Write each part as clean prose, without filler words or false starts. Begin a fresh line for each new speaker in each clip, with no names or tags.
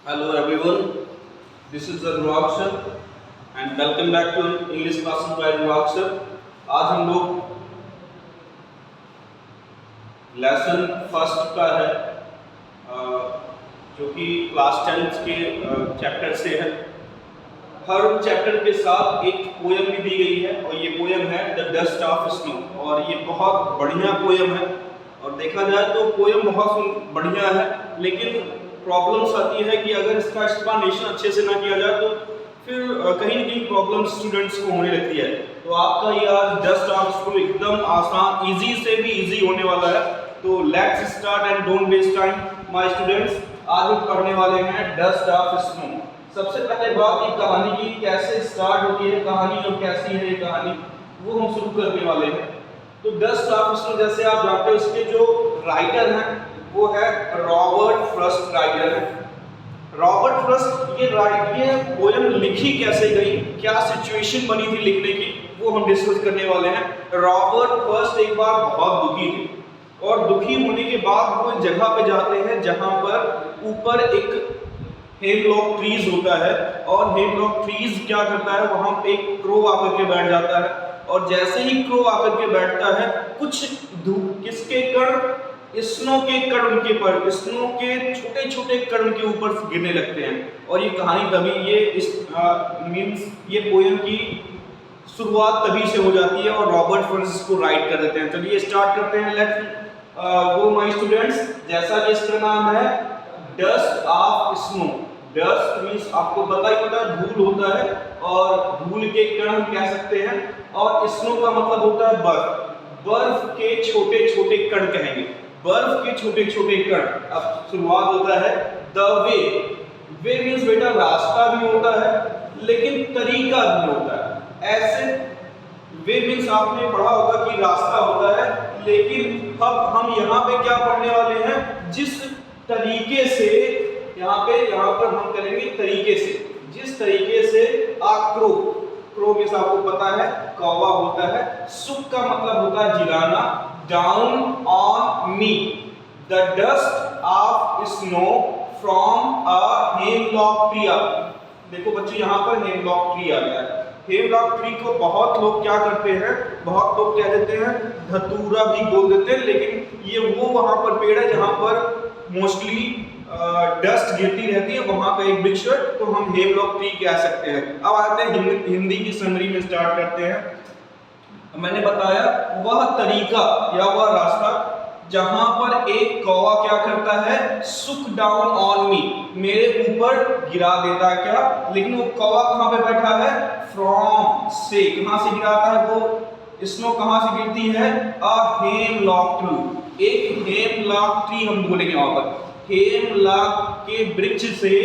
Hello everyone, this is Anurag sir and welcome back to English classes by Anurag sir। आज हम लोग lesson first का है जो कि क्लास 10th के चैप्टर से है। हर चैप्टर के साथ एक पोयम भी दी गई है और ये पोयम है द डस्ट ऑफ स्नो और ये बहुत बढ़िया पोयम है। और देखा जाए तो पोयम बहुत बढ़िया है, लेकिन प्रॉब्लम्स आती है कि अगर इसका एक्सप्लेनेशन अच्छे से ना किया जाए तो फिर कहीं ना कहीं प्रॉब्लम स्टूडेंट्स को होने लगती है। तो आपका ये आज डस्ट ऑफ स्नो एकदम आसान, इजी से भी इजी होने वाला है। तो let's start and don't waste time my students. आज हम पढ़ने वाले हैं डस्ट ऑफ स्नो। सबसे पहले बात ये कहानी की कैसे स्टार्ट होती है कहानी और कैसी है ये कहानी, वो हम शुरू करने वाले हैं। तो डस्ट ऑफ स्नो जैसे आप जानते हो इसके जो राइटर हैं वो है रॉबर्ट फ्रॉस्ट राइटर है। रॉबर्ट फ्रॉस्ट ये पोयम लिखी कैसे गई, क्या सिचुएशन बनी थी लिखने की, वो हम डिस्कस करने वाले हैं। रॉबर्ट फ्रॉस्ट एक बार बहुत दुखी थे और दुखी होने के बाद वो जगह पे जाते हैं जहां पर ऊपर एक हेमलॉक ट्रीज होता है और हेमलॉक ट्रीज क्या करता है, वहां पे एक क्रो आकर के बैठ जाता है और जैसे ही क्रो आकर के बैठता है कुछ किसके कण, स्नो के कण उनके पर, स्नो के छोटे छोटे कण के ऊपर गिरने लगते हैं। और ये कहानी तभी ये पोयम की शुरुआत तभी से हो जाती है और रॉबर्ट फ्रॉस्ट इसको राइट कर देते हैं। चलिए स्टार्ट करते हैं। Let's go my students. जैसा कि इसका नाम है dust of snow. Dust means आपको पता ही पता धूल होता है और धूल के कण हम कह सकते हैं, और स्नो का मतलब होता है बर्फ। बर्फ के छोटे छोटे कण कहेंगे, बर्फ के छोटे छोटे कण। अब शुरुआत होता है द वे। वे मींस बेटा रास्ता भी होता है लेकिन तरीका भी होता है। ऐसे वे मींस आपने पढ़ा होगा कि रास्ता होता है, लेकिन अब हम यहाँ पे क्या पढ़ने वाले हैं, जिस तरीके से यहाँ पर हम करेंगे तरीके से, जिस तरीके से क्रो, क्रो मींस आपको पता है कौवा होता है, सुक का मतलब होता है गिराना, down on me the dust of snow from a hemlock tree. देखो बच्चे यहाँ पर हेमलॉक ट्री आ गया है। हेमलॉक ट्री को बहुत लोग क्या करते हैं, बहुत लोग कह देते हैं धतूरा भी बोल देते हैं, लेकिन ये वो वहां पर पेड़ है जहां पर मोस्टली डस्ट गिरती रहती है, वहां का एक वृक्ष है, तो हम हेमलॉक ट्री कह सकते हैं। अब आते हैं हिंदी की समरी में स्टार्ट करते हैं। मैंने बताया वह तरीका या वह रास्ता जहां पर एक कौवा क्या करता है, सुक डाउन ऑन मी, मेरे ऊपर गिरा देता है क्या, लेकिन वो कौवा कहां पे बैठा है, फ्रॉम से, कहां से गिराता है वो स्नो, कहां से गिरती है, अ हेमलॉक ट्री, एक हेमलॉक ट्री हम बोलेंगे वहां पर, हेमलॉक के वृक्ष से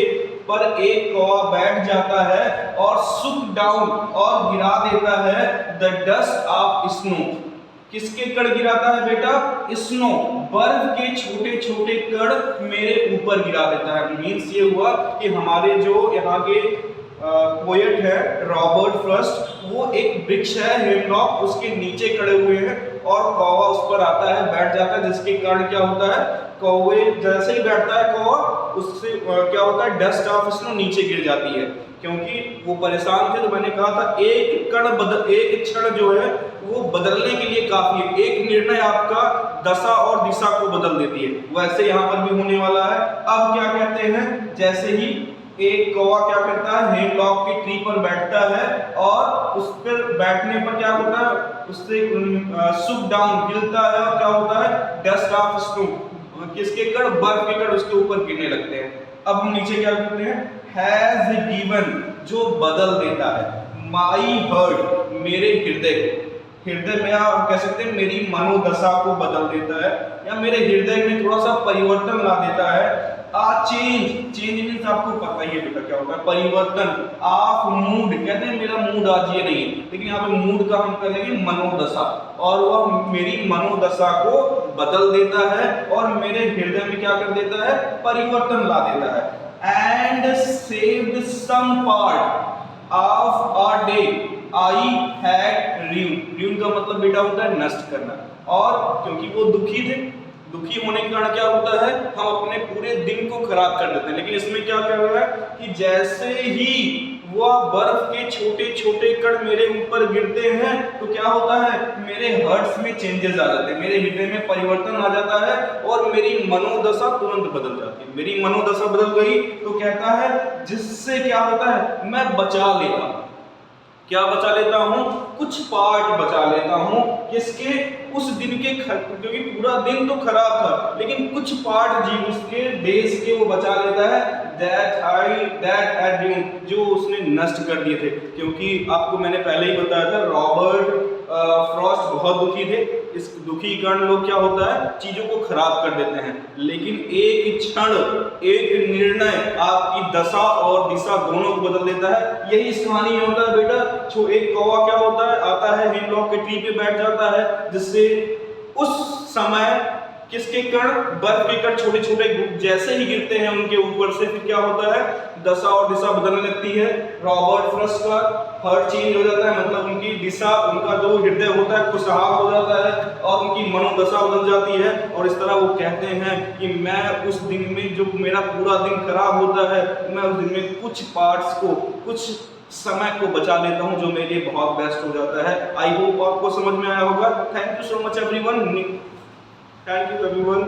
पर एक कौवा बैठ जाता है और सुक डाउन और गिरा देता है द डस्ट ऑफ स्नो। किसके कण गिराता है बेटा, स्नो, बर्फ के छोटे छोटे कण मेरे ऊपर गिरा देता है। मीन्स ये हुआ कि हमारे जो यहाँ के पोएट है रॉबर्ट फ्रॉस्ट, वो एक वृक्ष है हेमलॉक, उसके नीचे खड़े हुए हैं और कौवा उस पर आता है, बैठ जाता है, जिसके कारण क्या होता है, कौवे जैसे ही बैठता है कौवा, उससे क्या होता है, डस्ट ऑफ स्नो नीचे गिर जाती है। क्योंकि वो परेशान थे, तो मैंने कहा था एक क्षण जो है वो बदलने के लिए काफी है, एक निर्णय आपका दशा और दिशा को बदल देती है। वैसे यहाँ पर भी होने वाला है। अब क्या कहते हैं, जैसे ही एक कौवा क्या करता है, हेमलॉक की ट्री पर बैठता है और उस पर बैठने पर क्या होता है, उससे सुक डाउन गिरता है और क्या होता है, डस्ट ऑफ स्नो, किसके कण, बर्फ के कण उसके ऊपर गिरने लगते हैं। अब हम नीचे क्या करते हैं, हैज गिवन, जो बदल देता है, माई हर्ट, मेरे हृदय को, हृदय में आप कह सकते हैं मेरी मनोदशा को बदल देता है या मेरे हृदय में थोड़ा सा परिवर्तन ला देता है। चेंज, चेंज मीन्स आपको पता ही है बेटा क्या होता है, परिवर्तन। ऑफ मूड, कहते हैं मेरा मूड आज ये नहीं है, लेकिन यहाँ पे मूड का हम कर लेंगे मनोदशा, और वह मेरी मनोदशा को बदल देता है और मेरे हृदय में क्या कर देता है, परिवर्तन ला देता है। And saved some part of a day I had rued, rued का मतलब बेटा होता है नष्ट करना, और क्योंकि वो दुखी थे, दुखी होने के कारण क्या होता है, हम अपने पूरे दिन को खराब कर देते हैं। लेकिन इसमें क्या कर रहा है कि जैसे ही वह बर्फ के छोटे छोटे कण मेरे ऊपर गिरते हैं तो क्या होता है, मेरे हर्ट्स में चेंजेस आ जाते हैं, मेरे हृदय में परिवर्तन आ जाता है और मेरी मनोदशा तुरंत बदल जाती है। मेरी मनोदशा बदल गई तो कहता है जिससे क्या होता है, मैं बचा लेता हूं। क्या बचा लेता हूं, कुछ पार्ट बचा लेता हूं, किसके, उस दिन के, क्योंकि पूरा दिन तो खराब था लेकिन कुछ पार्ट जी उसके देश के वो बचा लेता है, दैट had जो उसने नष्ट कर दिए थे। क्योंकि आपको मैंने पहले ही बताया था रॉबर्ट फ्रॉस्ट बहुत दुखी थे। इस दुखी कारण लोग क्या होता है, चीजों को खराब कर देते हैं। लेकिन एक क्षण, एक निर्णय आपकी दशा और दिशा दोनों को बदल देता है। यही इस कहानी में होता है बेटा। एक कौवा क्या होता है, आता है हेमलॉक के ट्री पे बैठ जाता है, जिससे उस समय किसके कण, बर्फ के कण छोटे छोटे जैसे ही गिरते हैं उनके ऊपर से, फिर क्या होता है, दशा और दिशा बदलने लगती है। रॉबर्ट फ्रॉस्ट का हर्ट चेंज हो जाता है, मतलब उनकी दिशा, उनका जो हृदय होता है खुशहाल हो जाता है और उनकी मनोदशा बदल जाती है। और इस तरह वो कहते हैं कि मैं उस दिन में, जो मेरा पूरा दिन खराब होता है, मैं उस दिन में कुछ पार्ट्स को, कुछ समय को बचा लेता हूं जो मेरे लिए बहुत बेस्ट हो जाता है। आई होप आपको समझ में आया होगा। Thank you so much everyone. Thank you everyone.